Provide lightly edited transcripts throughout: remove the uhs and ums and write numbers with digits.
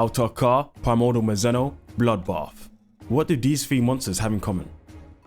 Ahtal-Ka, Primordial Bloodbath. What do these three monsters have in common?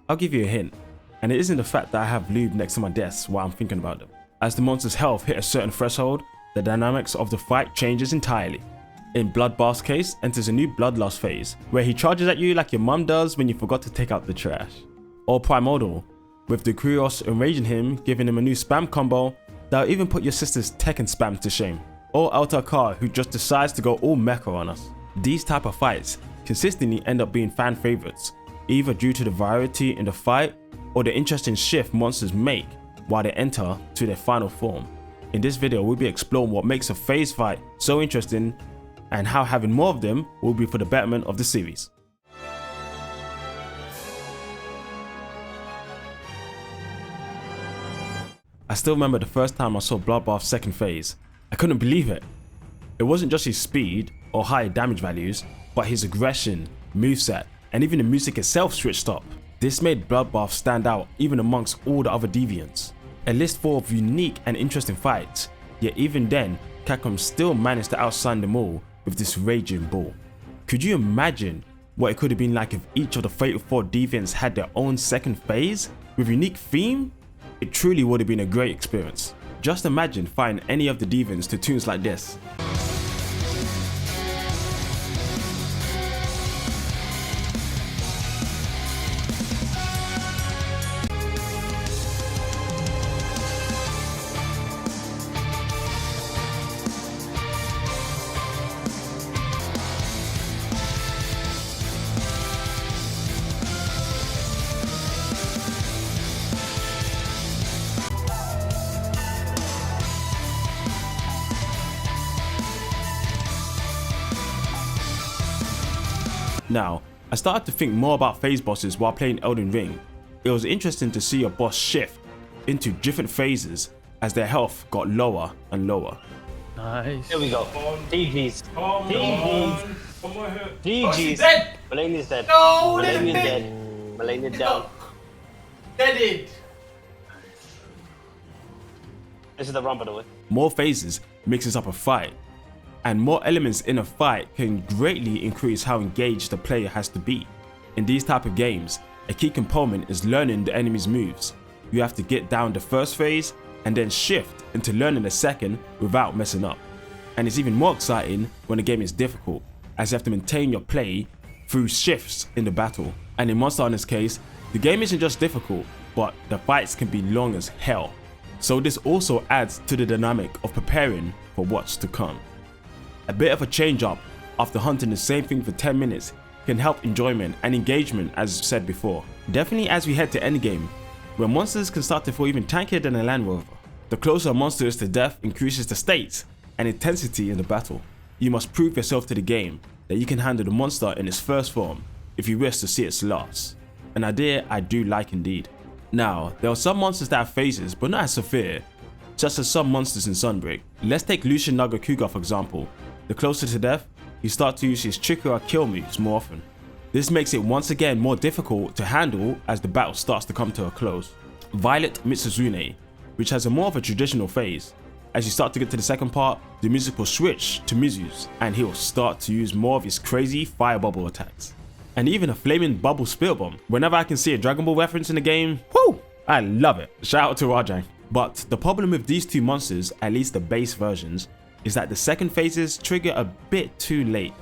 I'll give you a hint, and it isn't the fact that I have lube next to my desk while I'm thinking about them. As the monster's health hit a certain threshold, the dynamics of the fight changes entirely. In Bloodbath's case, enters a new bloodlust phase, where he charges at you like your mum does when you forgot to take out the trash. Or Primordial, with the Kurios enraging him, giving him a new spam combo that'll even put your sister's Tekken spam to shame. Or Ahtal-Ka, who just decides to go all mecha on us. These type of fights consistently end up being fan favorites, either due to the variety in the fight or the interesting shift monsters make while they enter to their final form. In this video, we'll be exploring what makes a phase fight so interesting and how having more of them will be for the betterment of the series. I still remember the first time I saw Bloodbath's second phase. I couldn't believe it. It wasn't just his speed or higher damage values, but his aggression, moveset, and even the music itself switched up. This made Bloodbath stand out even amongst all the other deviants. A list full of unique and interesting fights, yet even then, Capcom still managed to outshine them all with this raging bull. Could you imagine what it could have been like if each of the Fatal 4 deviants had their own second phase with unique theme? It truly would have been a great experience. Just imagine fighting any of the deviants to tunes like this. Now, I started to think more about phase bosses while playing Elden Ring. It was interesting to see a boss shift into different phases as their health got lower and lower. Nice. Here we go. GG's. GG's. Oh, she's GG's. dead. Malane is dead. No, Malane is they're dead. dead. Malane is down. Deaded. This is the run, by the way. More phases mixes up a fight, and more elements in a fight can greatly increase how engaged the player has to be. In these type of games, a key component is learning the enemy's moves. You have to get down the first phase and then shift into learning the second without messing up. And it's even more exciting when the game is difficult, as you have to maintain your play through shifts in the battle. And in Monster Hunter's case, the game isn't just difficult, but the fights can be long as hell. So this also adds to the dynamic of preparing for what's to come. A bit of a change up after hunting the same thing for 10 minutes can help enjoyment and engagement, as said before. Definitely as we head to endgame, where monsters can start to feel even tankier than a Land Rover. The closer a monster is to death increases the stakes and intensity in the battle. You must prove yourself to the game that you can handle the monster in its first form if you wish to see its last. An idea I do like indeed. Now, there are some monsters that have phases but not as severe, just as some monsters in Sunbreak. Let's take Lucian Nagakuga for example. The closer to death, you start to use his trickier kill moves more often. This makes it once again more difficult to handle as the battle starts to come to a close. Violet Mitsuzune, which has a more of a traditional phase. As you start to get to the second part, the music will switch to Mizu's and he will start to use more of his crazy fire bubble attacks. And even a flaming bubble spill bomb. Whenever I can see a Dragon Ball reference in the game, whoo! I love it. Shout out to Rajang. But the problem with these two monsters, at least the base versions, is that the second phases trigger a bit too late.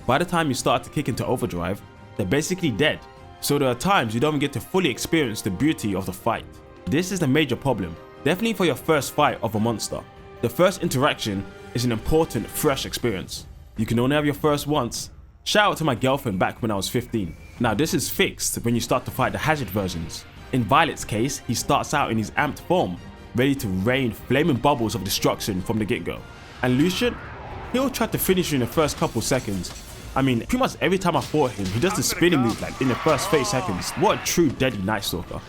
By the time you start to kick into overdrive, they're basically dead. So there are times you don't even get to fully experience the beauty of the fight. This is the major problem, definitely for your first fight of a monster. The first interaction is an important, fresh experience. You can only have your first once. Shout out to my girlfriend back when I was 15. Now this is fixed when you start to fight the Hazard versions. In Violet's case, he starts out in his amped form, ready to rain flaming bubbles of destruction from the get-go. And Lucian, he'll try to finish you in the first couple seconds. I mean, pretty much every time I fought him, he does the spinning move like in the first 30 seconds. What a true deadly Night Stalker.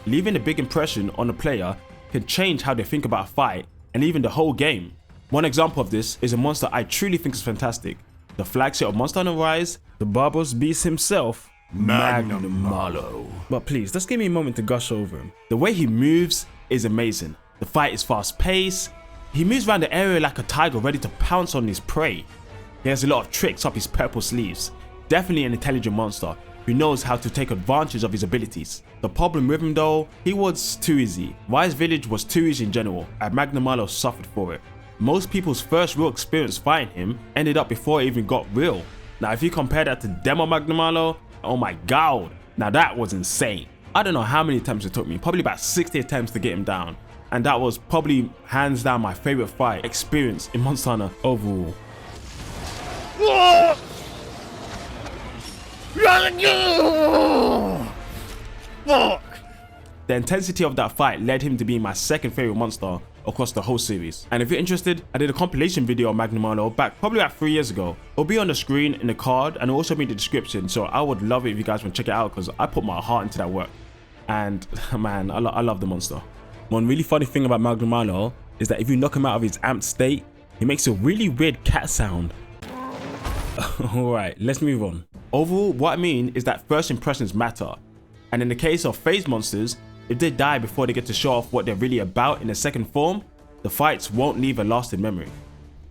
Leaving a big impression on a player can change how they think about a fight and even the whole game. One example of this is a monster I truly think is fantastic. The flagship of Monster Hunter Rise, the barbarous beast himself, Magnamalo. But please, just give me a moment to gush over him. The way he moves is amazing. The fight is fast paced. He moves around the area like a tiger ready to pounce on his prey. He has a lot of tricks up his purple sleeves. Definitely an intelligent monster who knows how to take advantage of his abilities. The problem with him though, he was too easy. Wise Village was too easy in general, and Magnamalo suffered for it. Most people's first real experience fighting him ended up before it even got real. Now if you compare that to Demo Magnamalo, oh my god, now that was insane. I don't know how many attempts it took me, probably about 60 attempts to get him down. And that was probably hands down my favorite fight experience in Monster Hunter overall. Fuck! The intensity of that fight led him to be my second favorite monster across the whole series. And if you're interested, I did a compilation video on Magnamalo back probably about 3 years ago. It'll be on the screen in the card and it'll also be in the description, so I would love it if you guys want to check it out because I put my heart into that work. And man, I love the monster. One really funny thing about Magnamalo is that if you knock him out of his amped state, he makes a really weird cat sound. Alright, let's move on. Overall, what I mean is that first impressions matter. And in the case of phase monsters, if they die before they get to show off what they're really about in the second form, the fights won't leave a lasting memory.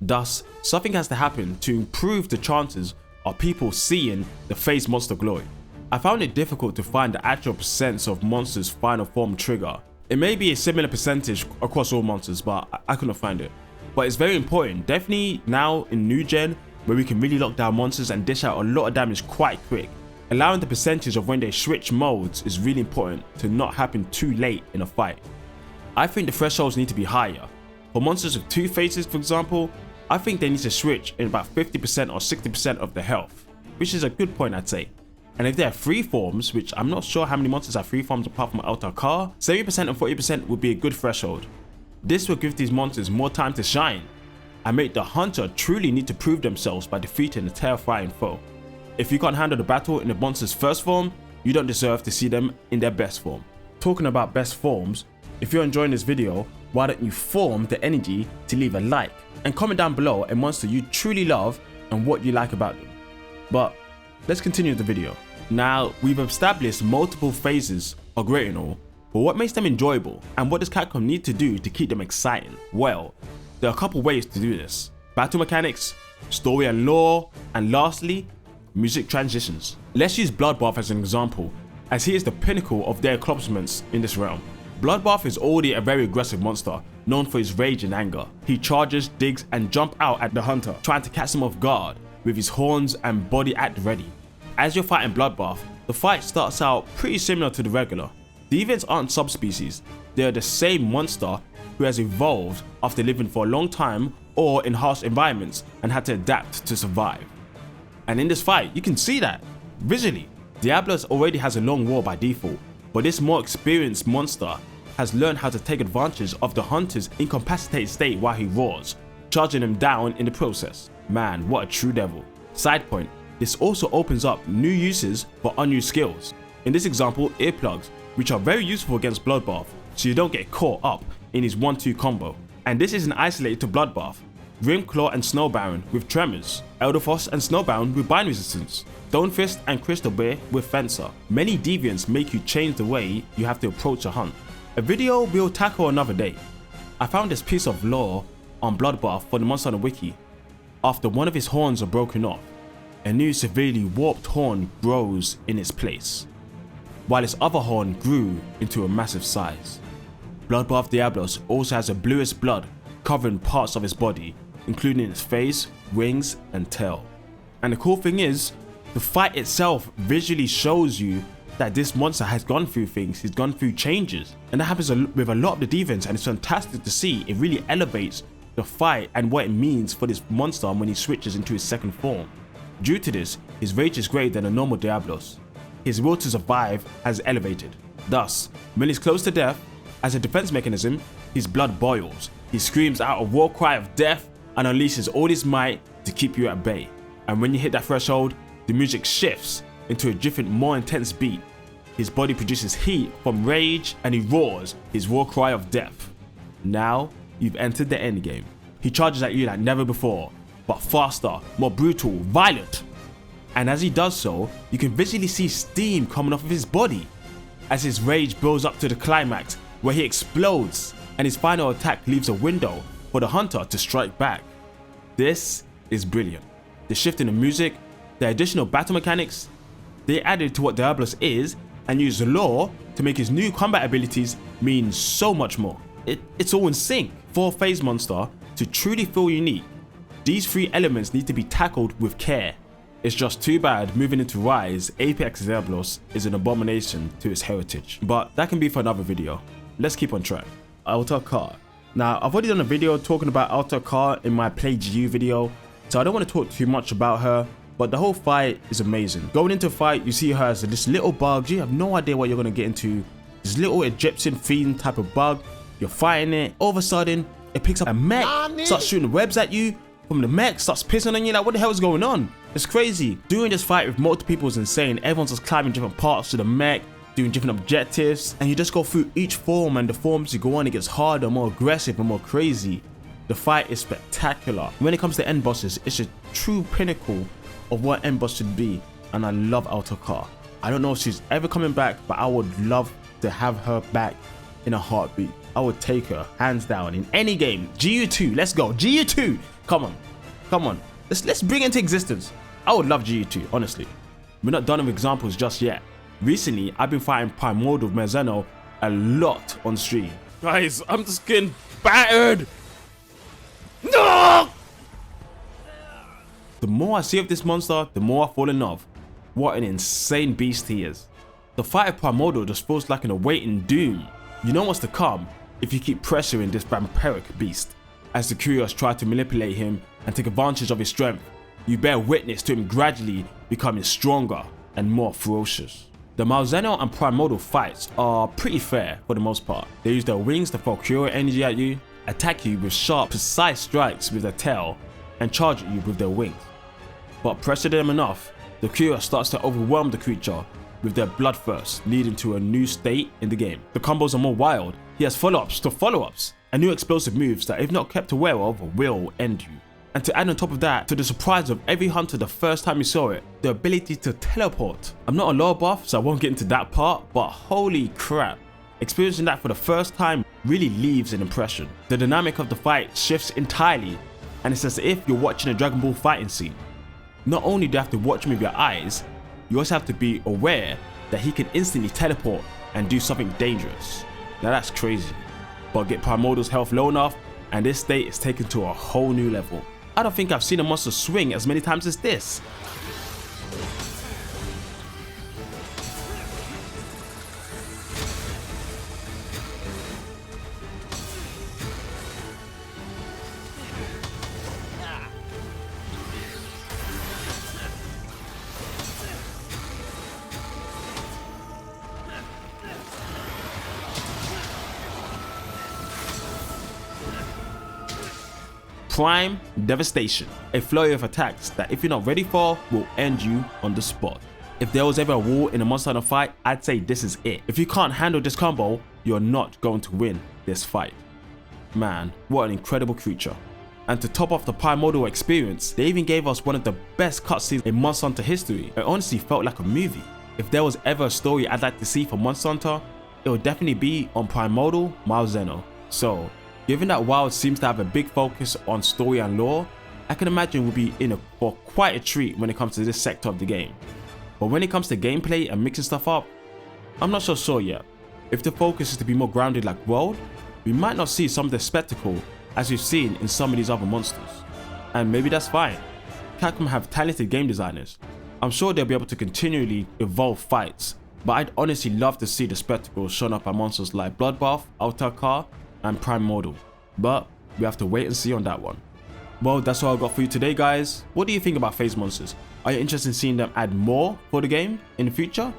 Thus, something has to happen to improve the chances of people seeing the phase monster glory. I found it difficult to find the actual percents of monsters' final form trigger. It may be a similar percentage across all monsters, but I couldn't find it. But it's very important, definitely now in new gen, where we can really lock down monsters and dish out a lot of damage quite quick. Allowing the percentage of when they switch modes is really important to not happen too late in a fight. I think the thresholds need to be higher. For monsters with 2 phases, for example, I think they need to switch in about 50% or 60% of the health, which is a good point I'd say. And if there are 3 forms, which I'm not sure how many monsters have 3 forms apart from Ahtal-Ka, 70% and 40% would be a good threshold. This will give these monsters more time to shine and make the hunter truly need to prove themselves by defeating a terrifying foe. If you can't handle the battle in the monster's first form, you don't deserve to see them in their best form. Talking about best forms, if you're enjoying this video, why don't you form the energy to leave a like and comment down below a monster you truly love and what you like about them. But let's continue the video. Now, we've established multiple phases are great and all, but what makes them enjoyable and what does Capcom need to do to keep them exciting? Well, there are a couple ways to do this. Battle mechanics, story and lore, and lastly, music transitions. Let's use Bloodbath as an example, as he is the pinnacle of their accomplishments in this realm. Bloodbath is already a very aggressive monster, known for his rage and anger. He charges, digs, and jumps out at the hunter, trying to catch him off guard with his horns and body at the ready. As you're fighting Bloodbath, the fight starts out pretty similar to the regular. The events aren't subspecies, they are the same monster who has evolved after living for a long time or in harsh environments and had to adapt to survive. And in this fight, you can see that visually. Diablos already has a long war by default, but this more experienced monster has learned how to take advantage of the hunter's incapacitated state while he roars, charging him down in the process. Man, what a true devil. Side point, this also opens up new uses for unused skills. In this example, earplugs, which are very useful against Bloodbath, so you don't get caught up in his 1-2 combo. And this isn't isolated to Bloodbath. Grimclaw and Snow Baron with Tremors, Elderfrost and Snowbound with Bind Resistance, Stonefist and Crystal Bear with Fencer. Many deviants make you change the way you have to approach a hunt. A video we'll tackle another day. I found this piece of lore on Bloodbath for the Monster Hunter Wiki. After one of his horns are broken off, a new severely warped horn grows in its place, while its other horn grew into a massive size. Bloodbath Diablos also has a bluish blood covering parts of his body, including its face, wings, and tail. And the cool thing is, the fight itself visually shows you that this monster has gone through things, he's gone through changes. And that happens with a lot of the deviants, and it's fantastic to see. It really elevates the fight and what it means for this monster when he switches into his second form. Due to this, his rage is greater than a normal Diablos. His will to survive has elevated. Thus, when he's close to death, as a defense mechanism, his blood boils. He screams out a war cry of death and unleashes all his might to keep you at bay. And when you hit that threshold, the music shifts into a different, more intense beat. His body produces heat from rage and he roars his war cry of death. Now, you've entered the endgame. He charges at you like never before, but faster, more brutal, violent. And as he does so, you can visually see steam coming off of his body as his rage builds up to the climax where he explodes and his final attack leaves a window for the hunter to strike back. This is brilliant. the shift in the music, the additional battle mechanics. They added to what Diablos is and used the lore to make his new combat abilities mean so much more. It's all in sync. For a phase monster to truly feel unique, these 3 elements need to be tackled with care. It's just too bad moving into Rise, Apex Diablos is an abomination to its heritage. But that can be for another video. Let's keep on track. Ahtal-Ka. Now, I've already done a video talking about Ahtal-Ka in my Play GU video, so I don't want to talk too much about her, but the whole fight is amazing. Going into a fight, you see her as this little bug. You have no idea what you're going to get into. This little Egyptian fiend type of bug. You're fighting it. All of a sudden, it picks up a mech, starts shooting webs at you. From the mech, starts pissing on you. Like, what the hell is going on? It's crazy. Doing this fight with multiple people is insane. Everyone's just climbing different parts of the mech, doing different objectives, and you just go through each form, and the forms you go on, it gets harder, more aggressive, and more crazy. The fight is spectacular. When it comes to end bosses, it's a true pinnacle of what end boss should be, and I love Ahtal-Ka. I don't know if she's ever coming back, but I would love to have her back in a heartbeat. I would take her hands down in any game. GU2, let's go. GU2, come on, come on. Let's bring it into existence. I would love GU2, honestly. We're not done with examples just yet. Recently, I've been fighting Primordial Magnamalo a lot on stream. Guys, I'm just getting battered. No! The more I see of this monster, the more I fall in love. What an insane beast he is. The fight of Primordial just feels like an awaiting doom. You know what's to come if you keep pressuring this vampiric beast. As the Curious try to manipulate him and take advantage of his strength, you bear witness to him gradually becoming stronger and more ferocious. The Magnamalo and Primordial fights are pretty fair for the most part. They use their wings to throw Curious energy at you, attack you with sharp, precise strikes with their tail, and charge at you with their wings. But pressure them enough, the Curious starts to overwhelm the creature with their bloodthirst, leading to a new state in the game. The combos are more wild. He has follow-ups to follow-ups, and new explosive moves that if not kept aware of will end you. And to add on top of that, to the surprise of every hunter the first time you saw it, the ability to teleport. I'm not a lore buff, so I won't get into that part, but holy crap. Experiencing that for the first time really leaves an impression. The dynamic of the fight shifts entirely, and it's as if you're watching a Dragon Ball fighting scene. Not only do you have to watch him with your eyes, you also have to be aware that he can instantly teleport and do something dangerous. Now that's crazy. But get Primordial's health low enough, and this state is taken to a whole new level. I don't think I've seen a monster swing as many times as this. Prime Devastation, a flurry of attacks that if you're not ready for, will end you on the spot. If there was ever a wall in a Monster Hunter fight, I'd say this is it. If you can't handle this combo, you're not going to win this fight. Man, what an incredible creature. And to top off the Primordial experience, they even gave us one of the best cutscenes in Monster Hunter history. It honestly felt like a movie. If there was ever a story I'd like to see for Monster Hunter, it would definitely be on Primordial Magnamalo. So, given that WoW seems to have a big focus on story and lore, I can imagine we'll be in for quite a treat when it comes to this sector of the game. But when it comes to gameplay and mixing stuff up, I'm not so sure yet. If the focus is to be more grounded like World, we might not see some of the spectacle as we've seen in some of these other monsters. And maybe that's fine. Capcom have talented game designers. I'm sure they'll be able to continually evolve fights, but I'd honestly love to see the spectacle shown up by monsters like Bloodbath, Ahtal-Ka, and Primordial, but we have to wait and see on that one. Well, that's all I got for you today, guys. What do you think about phase monsters? Are you interested in seeing them add more for the game in the future?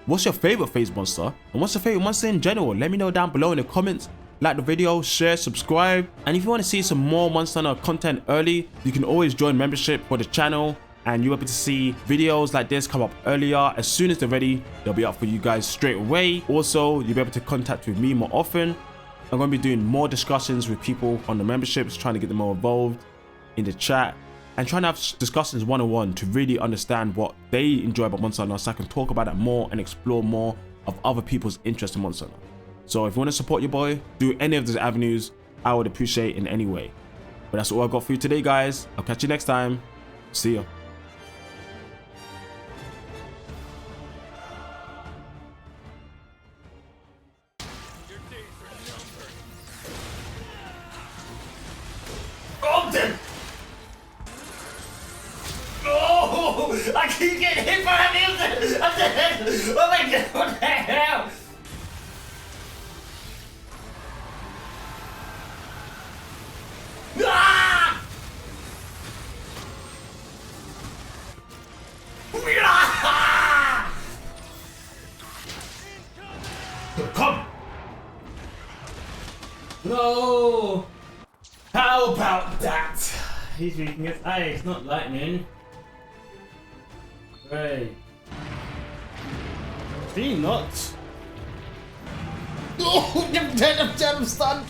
What's your favorite phase monster, and what's your favorite monster in general? Let me know down below in the comments. Like the video, share, subscribe, and if you want to see some more Monster Hunter content early, you can always join membership for the channel, and you'll be able to see videos like this come up earlier. As soon as they're ready, they'll be up for you guys straight away. Also, you'll be able to contact with me more often. I'm going to be doing more discussions with people on the memberships, trying to get them more involved in the chat, and trying to have discussions one-on-one to really understand what they enjoy about Monster Hunter, so I can talk about it more and explore more of other people's interest in Monster Hunter. So if you want to support your boy, do any of those avenues, I would appreciate in any way. But that's all I got for you today, guys. I'll catch you next time. See ya. Oh, I'm dead. Oh, I keep getting hit by a music. I'm dead. Oh my god, what the hell? Ah! Ah! Come. No. How about that? He's weakening his eyes, not lightning. Right. 3 knots. Oh, I'm dead, I'm stunned.